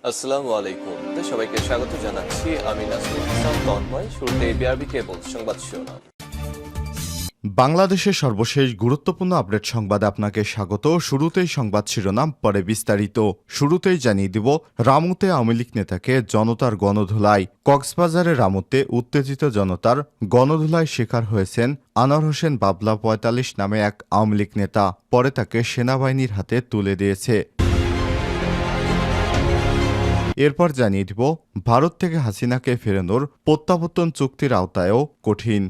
আসসালামু আলাইকুম। সবাইকে স্বাগত জানাচ্ছি। আমি নাসরুল হাসান তন্ময়। শুরুতে বিআরবি কেবল সংবাদ শিরোনাম। বাংলাদেশের সর্বশেষ গুরুত্বপূর্ণ আপডেট সংবাদে আপনাকে স্বাগত। শুরুতেই সংবাদ শিরোনাম, পরে বিস্তারিত। শুরুতেই জানিয়ে দিব, রামুতে আওয়ামী লীগ নেতাকে জনতার গণধোলাই। কক্সবাজারের রামুতে উত্তেজিত জনতার গণধোলায় শিকার হয়েছেন আনোয়ার হোসেন বাবলা ৪৫ নামে এক আওয়ামী লীগ নেতা। পরে তাকে সেনাবাহিনীর হাতে তুলে দিয়েছে। এরপর জানিয়ে দিব, ভারত থেকে হাসিনাকে ফেরানোর প্রত্যাবর্তন চুক্তির আওতায়ও কঠিন।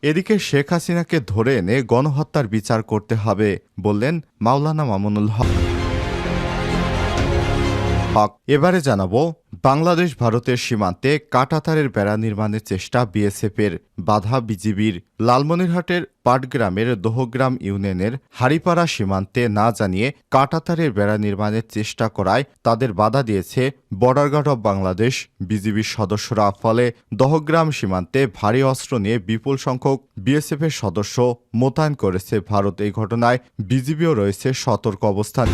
এদিকে শেখ হাসিনাকে ধরে এনে গণহত্যার বিচার করতে হবে বললেন মাওলানা মামুনুল হক। এবারে জানাবো, বাংলাদেশ ভারতের সীমান্তে কাঁটাতারের বেড়া নির্মাণের চেষ্টা বিএসএফের, বাধা বিজিবির। লালমনিরহাটের পাটগ্রামের দোহগ্রাম ইউনিয়নের হারিপাড়া সীমান্তে না জানিয়ে কাঁটাতারের বেড়া নির্মাণের চেষ্টা করায় তাদের বাধা দিয়েছে বর্ডার গার্ড অব বাংলাদেশ বিজিবির সদস্যরা। ফলে দহগ্রাম সীমান্তে ভারী অস্ত্র নিয়ে বিপুল সংখ্যক বিএসএফের সদস্য মোতায়েন করেছে ভারত। এই ঘটনায় বিজিবিও রয়েছে সতর্ক অবস্থান।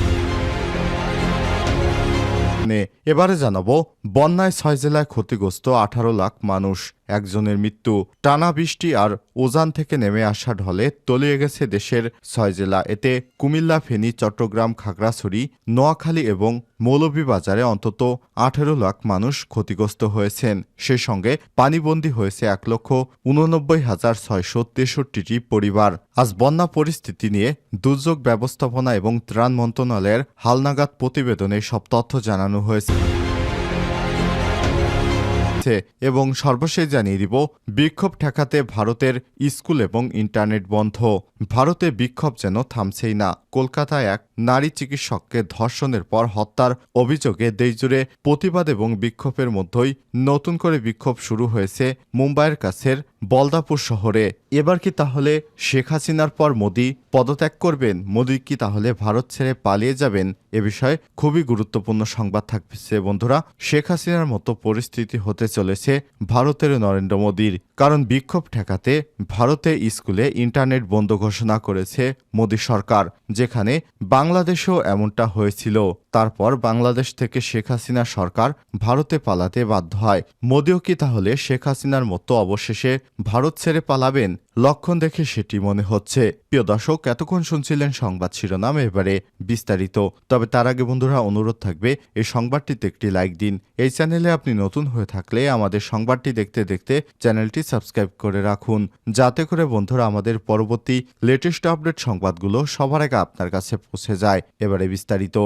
এবারে জানাবো, বন্যায় ৬ জেলায় ক্ষতিগ্রস্ত ১৮ লাখ মানুষ, একজনের মৃত্যু। টানা বৃষ্টি আর উজান থেকে নেমে আসা ঢলে তলিয়ে গেছে দেশের ৬ জেলা। এতে কুমিল্লা, ফেনী, চট্টগ্রাম, খাগড়াছড়ি, নোয়াখালী এবং মৌলভীবাজারে অন্তত ১৮ লাখ মানুষ ক্ষতিগ্রস্ত হয়েছেন। সেই সঙ্গে পানিবন্দী হয়েছে ১,৮৯,৬৬৩টি পরিবার। আজ বন্যা পরিস্থিতি নিয়ে দুর্যোগ ব্যবস্থাপনা এবং ত্রাণ মন্ত্রণালয়ের হালনাগাদ প্রতিবেদনে সব তথ্য জানানো হয়েছে। এবং সর্বশেষ জানিয়ে দিব, বিক্ষোভ ঠেকাতে ভারতের স্কুল এবং ইন্টারনেট বন্ধ। ভারতে বিক্ষোভ যেন থামছেই না। কলকাতায় এক নারী চিকিৎসককে ধর্ষণের পর হত্যার অভিযোগে দেশজুড়ে প্রতিবাদ এবং বিক্ষোভের মধ্যেই নতুন করে বিক্ষোভ শুরু হয়েছে মুম্বাইয়ের কাছের বলদাপুর শহরে। এবার কি তাহলে শেখ হাসিনার পর মোদি পদত্যাগ করবেন? মোদি কি তাহলে ভারত ছেড়ে পালিয়ে যাবেন? এ বিষয়ে খুবই গুরুত্বপূর্ণ সংবাদ থাকছে বন্ধুরা। শেখ হাসিনার মতো পরিস্থিতি হতে চলেছে ভারতের নরেন্দ্র মোদির, কারণ বিক্ষোভ ঠেকাতে ভারতে স্কুলে ইন্টারনেট বন্ধ ঘোষণা করেছে মোদি সরকার, যেখানে বাংলাদেশেও এমনটা হয়েছিল। তারপর বাংলাদেশ থেকে শেখ হাসিনা সরকার ভারতে পালাতে বাধ্য হয়। মোদিও কি তাহলে শেখ হাসিনার মতো অবশেষে ভারত ছেড়ে পালাবেন? লক্ষণ দেখে সেটি মনে হচ্ছে। প্রিয় দর্শক, এতক্ষণ শুনছিলেন সংবাদ শিরোনাম, এবারে বিস্তারিত। তবে তার আগে বন্ধুরা অনুরোধ থাকবে, এই সংবাদটিতে একটি লাইক দিন। এই চ্যানেলে আপনি নতুন হয়ে থাকলে আমাদের সংবাদটি দেখতে দেখতে চ্যানেলটি সাবস্ক্রাইব করে রাখুন, যাতে করে বন্ধুরা আমাদের পরবর্তী লেটেস্ট আপডেট সংবাদগুলো সবার আগে আপনার কাছে পৌঁছে যায়। এবারে বিস্তারিত।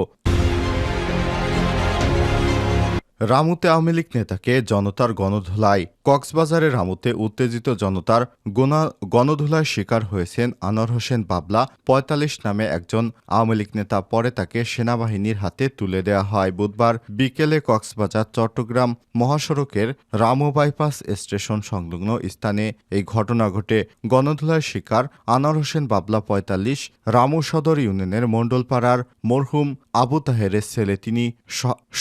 রামুতে আওয়ামী লীগ নেতাকে জনতার গণধোলাই। কক্সবাজারের রামুতে উত্তেজিত জনতার গণধোলায় শিকার হয়েছেন আনোয়ার হোসেন বাবলা ৪৫ নামে একজন আওয়ামী লীগ নেতা। পরে তাকে সেনাবাহিনীর হাতে তুলে দেওয়া হয়। বুধবার বিকেলে কক্সবাজার চট্টগ্রাম মহাসড়কের রামু বাইপাস স্টেশন সংলগ্ন স্থানে এই ঘটনা ঘটে। গণধোলায় শিকার আনোয়ার হোসেন বাবলা ৪৫ রামু সদর ইউনিয়নের মণ্ডলপাড়ার মরহুম আবু তাহেরের ছেলে। তিনি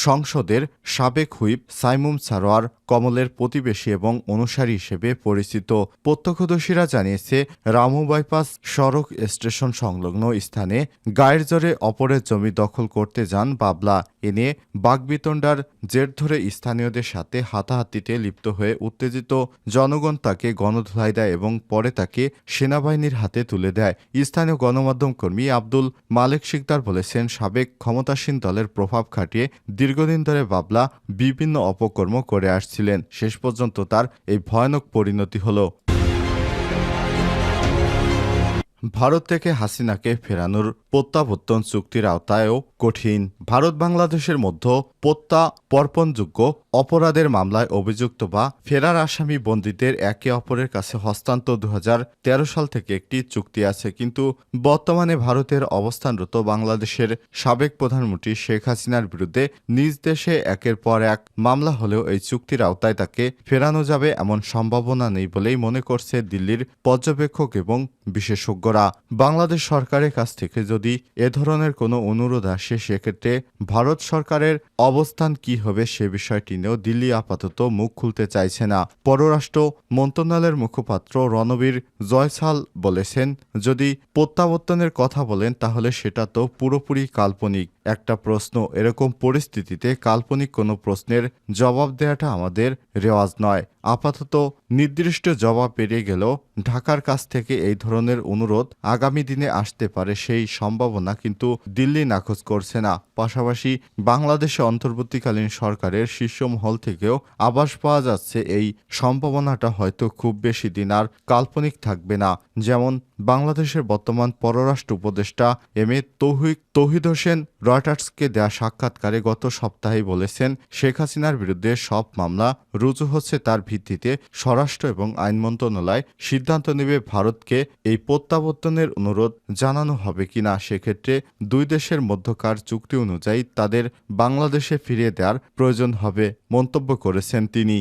সংসদের সাবেক হুইপ সাইমুম সারোয়ার কমলের প্রতিবেশী এবং অনুসারী হিসেবে পরিচিত। প্রত্যক্ষদর্শীরা জানিয়েছে, রামু বাইপাস সড়ক স্টেশন সংলগ্ন স্থানে গায়ের জোরে অপরের জমি দখল করতে যান বাবলা। এ নিয়ে বাকবিতণ্ডার জের ধরে স্থানীয়দের সাথে হাতাহাতিতে লিপ্ত হয়ে উত্তেজিত জনগণ তাকে গণধোলাই দেয় এবং পরে তাকে সেনাবাহিনীর হাতে তুলে দেয়। স্থানীয় গণমাধ্যম কর্মী আব্দুল মালেক শিকদার বলেছেন, সাবেক ক্ষমতাসীন দলের প্রভাব খাটিয়ে দীর্ঘদিন ধরে বাবলা বিভিন্ন অপকর্ম করে আসছিলেন। শেষ পর্যন্ত তার এই ভয়ানক পরিণতি হলো। ভারত থেকে হাসিনাকে ফেরানোর প্রত্যাবর্তন চুক্তির আওতায়ও কঠিন। ভারত বাংলাদেশের মধ্যে প্রত্যর্পণযোগ্য অপরাধের মামলায় অভিযুক্ত বা ফেরার আসামি বন্দীদের একে অপরের কাছে হস্তান্তর ২০১৩ সাল থেকে একটি চুক্তি আছে, কিন্তু বর্তমানে ভারতের অবস্থানরত বাংলাদেশের সাবেক প্রধানমন্ত্রী শেখ হাসিনার বিরুদ্ধে নিজ দেশে একের পর এক মামলা হলেও এই চুক্তির আওতায় তাকে ফেরানো যাবে এমন সম্ভাবনা নেই বলেই মনে করছে দিল্লির পর্যবেক্ষক এবং বিশেষজ্ঞরা। বাংলাদেশ সরকারের কাছ থেকে যদি এ ধরনের কোনো অনুরোধ আসে, সেক্ষেত্রে ভারত সরকারের অবস্থান কি হবে সে বিষয়টি নিয়েও দিল্লি আপাতত মুখ খুলতে চাইছে না। পররাষ্ট্র মন্ত্রণালয়ের মুখপাত্র রণবীর জয়সাল বলেছেন, যদি প্রত্যাবর্তনের কথা বলেন তাহলে সেটা তো পুরোপুরি কাল্পনিক। একটা প্রশ্ন। এরকম পরিস্থিতিতে কাল্পনিক কোনো প্রশ্নের জবাব দেওয়াটা আমাদের রেওয়াজ নয়। আপাতত নির্দিষ্ট জবাব পেরিয়ে গেলেও ঢাকার কাছ থেকে এই ধরনের অনুরোধ আগামী দিনে আসতে পারে সেই সম্ভাবনা কিন্তু দিল্লি নাকচ করছে না। পাশাপাশি বাংলাদেশে অন্তর্বর্তীকালীন সরকারের শীর্ষ মহল থেকেও আভাস পাওয়া যাচ্ছে এই সম্ভাবনাটা হয়তো খুব বেশি দিন আর কাল্পনিক থাকবে না। যেমন বাংলাদেশের বর্তমান পররাষ্ট্র উপদেষ্টা এম এ তৌহিদ হোসেন রয়টার্সকে দেয়া সাক্ষাৎকারে গত সপ্তাহেই বলেছেন, শেখ হাসিনার বিরুদ্ধে সব মামলা রুজু হচ্ছে তার ভিত্তিতে স্বরাষ্ট্র এবং আইন মন্ত্রণালয় সিদ্ধান্ত নেবে ভারতকে এই প্রত্যাবর্তনের অনুরোধ জানানো হবে কিনা। সেক্ষেত্রে দুই দেশের মধ্যকার চুক্তি অনুযায়ী তাদের বাংলাদেশে ফিরিয়ে দেওয়ার প্রয়োজন হবে মন্তব্য করেছেন তিনি।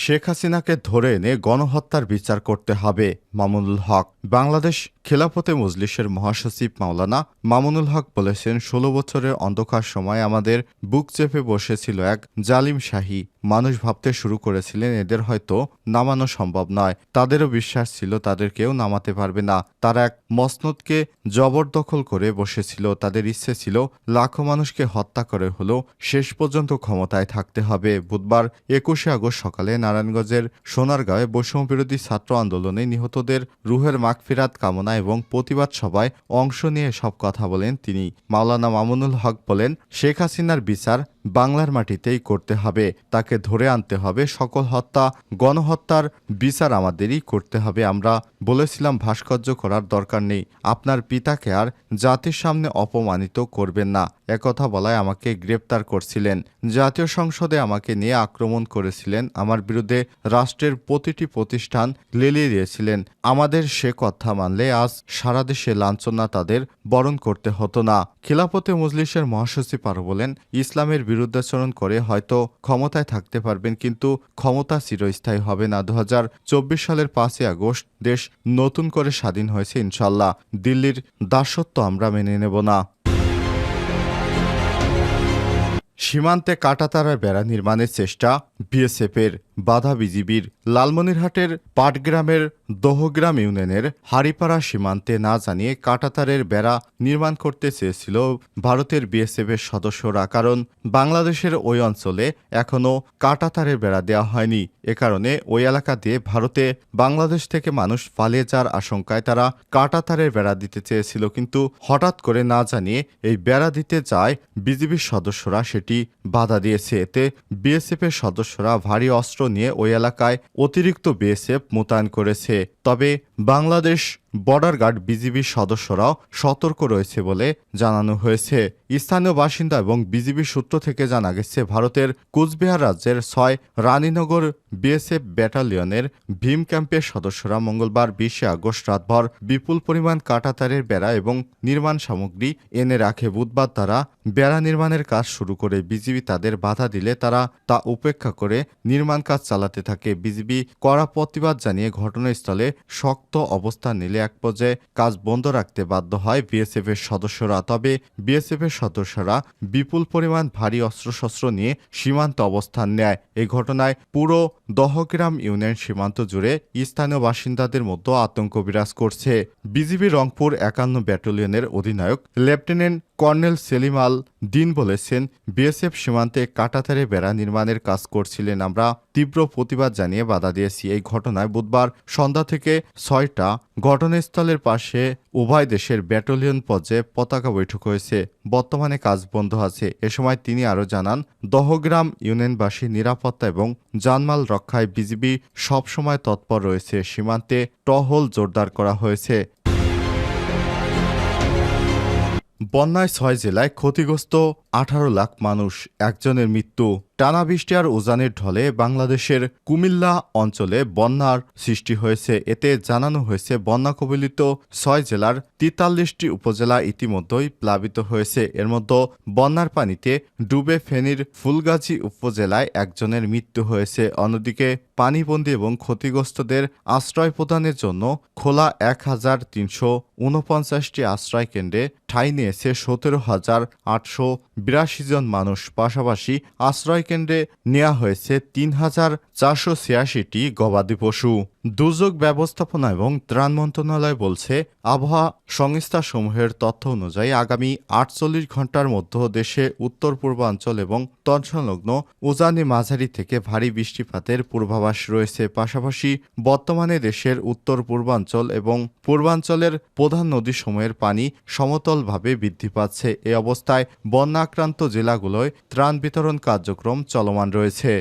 শেখ হাসিনাকে ধরে এনে গণহত্যার বিচার করতে হবে মামুনুল হক। বাংলাদেশ খেলাফতে মজলিসের মহাসচিব মাওলানা মামুনুল হক বলেছেন, ১৬ বছরের অন্ধকার সময় আমাদের বুক চেপে বসেছিল এক জালিম শাহী। মানুষ ভাবতে শুরু করেছিলেন এদের হয়তো নামানো সম্ভব নয়। তাদেরও বিশ্বাস ছিল তাদের কেউ নামাতে পারবে না। তারা এক মসনদকে জবরদখল করে বসেছিল। তাদের ইচ্ছে ছিল লাখো মানুষকে হত্যা করে হলেও শেষ পর্যন্ত ক্ষমতায় থাকতে হবে। বুধবার ২১শে আগস্ট সকালে নারায়ণগঞ্জের সোনারগাঁওয়ে বৈষম্যবিরোধী ছাত্র আন্দোলনে নিহতদের রুহের মাগফিরাত কামনা এবং প্রতিবাদ সভায় অংশ নিয়ে সব কথা বলেন তিনি। মাওলানা মামুনুল হক বলেন, শেখ হাসিনার বিচার বাংলার মাটিতেই করতে হবে। তাকে ধরে আনতে হবে। সকল হত্যা গণহত্যার বিচার আমাদেরই করতে হবে। আমরা বলেছিলাম ভাস্কর্য করার দরকার নেই। আপনার পিতাকে আর জাতির সামনে অপমানিত করবেন না। একথা বলায় আমাকে গ্রেপ্তার করছিলেন। জাতীয় সংসদে আমাকে নিয়ে আক্রমণ করেছিলেন। আমার বিরুদ্ধে রাষ্ট্রের প্রতিটি প্রতিষ্ঠান লেলিয়ে দিয়েছিলেন। আমাদের সে কথা মানলে আজ সারা দেশে লাঞ্ছনা তাদের বরণ করতে হতো না। খিলাফতে মজলিসের মহাসচিব আরও বলেন, ইসলামের বিরুদ্ধাচরণ করে হয়তো ক্ষমতায় থাকতে পারবেন, কিন্তু ক্ষমতা চিরস্থায়ী হবে না। ২০২৪ সালের ৫ই আগস্ট দেশ নতুন করে স্বাধীন হয়েছে ইনশাল্লাহ। দিল্লির দাসত্ব আমরা মেনে নেব না। সীমান্তে কাঁটাতারের বেড়া নির্মাণের চেষ্টা বিএসএফের, বাধা বিজিবির। লালমনিরহাটের পাটগ্রামের দহগ্রাম ইউনিয়নের হারিপাড়া সীমান্তে না জানিয়ে কাঁটাতারের বেড়া নির্মাণ করতে চেয়েছিল ভারতের বিএসএফের সদস্যরা। কারণ বাংলাদেশের ওই অঞ্চলে এখনও কাঁটাতারের বেড়া দেওয়া হয়নি। এ কারণে ওই এলাকা দিয়ে ভারতে বাংলাদেশ থেকে মানুষ পালিয়ে যাওয়ার আশঙ্কায় তারা কাঁটাতারের বেড়া দিতে চেয়েছিল, কিন্তু হঠাৎ করে না জানিয়ে এই বেড়া দিতে যায় বিজিবির সদস্যরা সেটি বাধা দিয়েছে। এতে বিএসএফের সদস্যরা ভারী অস্ত্র নিয়ে ওই এলাকায় অতিরিক্ত বিএসএফ মোতায়েন করেছে। তবে বাংলাদেশ বর্ডার গার্ড বিজিবির সদস্যরাও সতর্ক রয়েছে বলে জানানো হয়েছে। স্থানীয় বাসিন্দা এবং বিজিবি সূত্র থেকে জানা গেছে, ভারতের কুচবিহার রাজ্যের ৬ রানীনগর বিএসএফ ব্যাটালিয়নের ভীম ক্যাম্পের সদস্যরা মঙ্গলবার ২০শে আগস্ট রাতভর বিপুল পরিমাণ কাঁটাতারের বেড়া এবং নির্মাণ সামগ্রী এনে রাখে। বুধবার তারা বেড়া নির্মাণের কাজ শুরু করে বিজিবি তাদের বাধা দিলে তারা তা উপেক্ষা করে নির্মাণ কাজ চালাতে থাকে। বিজিবি কড়া প্রতিবাদ জানিয়ে ঘটনাস্থলে শক্ত অবস্থান নিলে এক পর্যায়ে কাজ বন্ধ রাখতে বাধ্য হয় বিএসএফ এর সদস্যরা। তবে বিএসএফ এর সদস্যরা বিপুল পরিমাণ ভারী অস্ত্রশস্ত্র নিয়ে সীমান্তে অবস্থান নেয়। এই ঘটনায় পুরো দহগ্রাম ইউনিয়ন সীমান্ত জুড়ে স্থানীয় বাসিন্দাদের মধ্যে আতঙ্ক বিরাজ করছে। বিজিবি রংপুর ৫১ ব্যাটালিয়নের অধিনায়ক লেফটেন্যান্ট কর্নেল সেলিম আল দিন বলেছেন, বিএসএফ সীমান্তে কাঁটাতারে বেড়া নির্মাণের কাজ করছিলেন। আমরা তীব্র প্রতিবাদ জানিয়ে বাধা দিয়েছি। এই ঘটনায় বুধবার সন্ধ্যা থেকে ৬টা ঘটনাস্থলের পাশে উভয় দেশের ব্যাটালিয়ন পর্যায়ে পতাকা বৈঠক হয়েছে। বর্তমানে কাজ বন্ধ আছে। এ সময় তিনি আরও জানান, দহগ্রাম ইউনিয়নবাসী নিরাপত্তা এবং জানমাল রক্ষায় বিজিবি সবসময় তৎপর রয়েছে। সীমান্তে টহল জোরদার করা হয়েছে। বন্যায় ৬ জেলায় ক্ষতিগ্রস্ত ১৮ লাখ মানুষ, একজনের মৃত্যু। টানা বৃষ্টি আর উজানের ঢলে বাংলাদেশের কুমিল্লা অঞ্চলে বন্যার সৃষ্টি হয়েছে। এতে জানানো হয়েছে, বন্যা কবলিত ৬ জেলার ৪৩টি উপজেলা ইতিমধ্যেই প্লাবিত হয়েছে। এর মধ্যে বন্যার পানিতে ডুবে ফেনীর ফুলগাজী উপজেলায় একজনের মৃত্যু হয়েছে। অন্যদিকে পানিবন্দী এবং ক্ষতিগ্রস্তদের আশ্রয় প্রদানের জন্য খোলা ১,৩৪৯টি আশ্রয় কেন্দ্রে ঠাঁই নিয়েছে ১৭,৮৮২ জন মানুষ। পাশাপাশি আশ্রয় কেন্দ্রে নেওয়া হয়েছে ৩,৪৮৬টি গবাদি পশু। দুর্যোগ ব্যবস্থাপনা এবং ত্রাণ মন্ত্রণালয় বলছে, আবহাওয়া সংস্থাসমূহের তথ্য অনুযায়ী আগামী ৪৮ ঘন্টার মধ্যে দেশে উত্তর পূর্বাঞ্চল এবং তৎসংলগ্ন উজানি মাঝারি থেকে ভারী বৃষ্টিপাতের পূর্বাভাস রয়েছে। পাশাপাশি বর্তমানে দেশের উত্তর পূর্বাঞ্চল এবং পূর্বাঞ্চলের প্রধান নদীসমূহের পানি সমতলভাবে বৃদ্ধি পাচ্ছে। এ অবস্থায় বন্যা আক্রান্ত জেলাগুলোয় ত্রাণ বিতরণ কার্যক্রম চলমান রয়েছে।